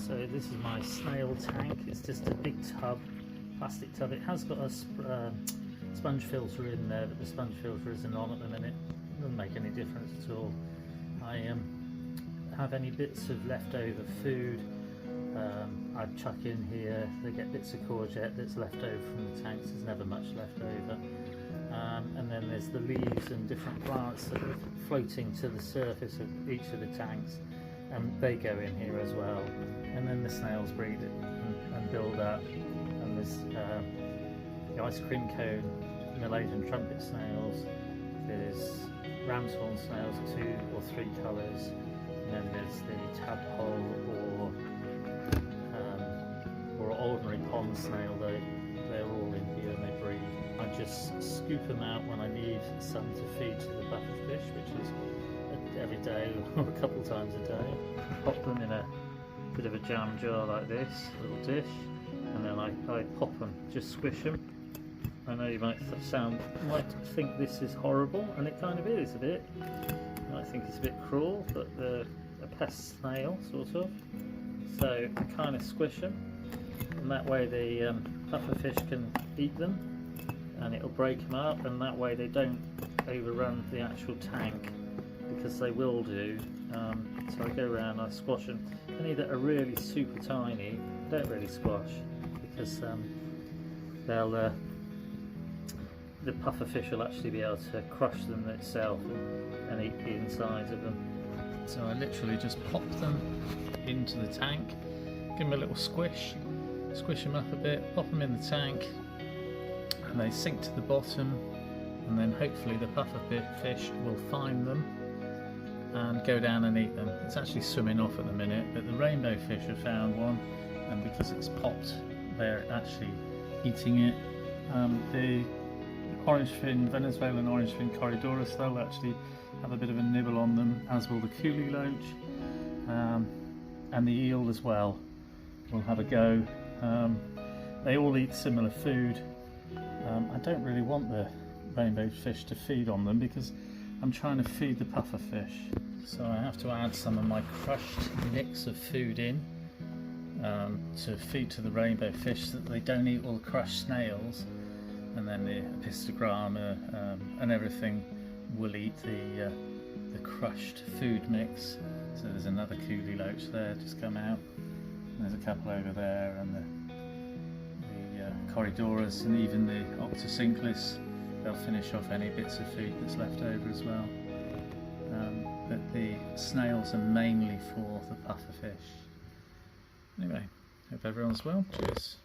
So this is my snail tank. It's just a big tub, plastic tub. It has got a sponge filter in there, but the sponge filter isn't on at the minute. It doesn't make any difference at all. I have any bits of leftover food, I'd chuck in here. They get bits of courgette that's left over from the tanks. There's never much left over. And then there's the leaves and different plants that are floating to the surface of each of the tanks, and they go in here as well. And then the snails breed and build up. And there's the ice cream cone, Malaysian trumpet snails. There's ram's horn snails, 2 or 3 colours. And then there's the tadpole or ordinary pond snail. They're all in here and they breed. I just scoop them out when I need some to feed to the pufferfish, which is every day or a couple times a day. Pop them in a bit of a jam jar like this, little dish, and then I pop them, just squish them. I know you might think this is horrible, and it kind of is a bit. You might think it's a bit cruel, but they're a pest snail, sort of. So I kind of squish them, and that way the pufferfish can eat them, and it'll break them up, and that way they don't overrun the actual tank, because they will do. So I go around, I squash them. Any that are really super tiny, don't really squash, because the pufferfish will actually be able to crush them itself and eat the insides of them. So I literally just pop them into the tank, give them a little squish them up a bit, pop them in the tank, and they sink to the bottom, and then hopefully the pufferfish will find them and go down and eat them. It's actually swimming off at the minute, but the rainbow fish have found one, and because it's popped, they're actually eating it. The orange fin, Venezuelan orange fin corridorus, they'll actually have a bit of a nibble on them, as will the coolie loach, and the eel as well will have a go. They all eat similar food. I don't really want the rainbow fish to feed on them because I'm trying to feed the pufferfish. So I have to add some of my crushed mix of food in to feed to the rainbow fish so that they don't eat all the crushed snails, and then the epistogramma and everything will eat the crushed food mix. So there's another coolie loach there just come out. There's a couple over there, and the corridorus, and even the octocinclus. They'll finish off any bits of food that's left over as well. But the snails are mainly for the pufferfish. Anyway, hope everyone's well. Cheers.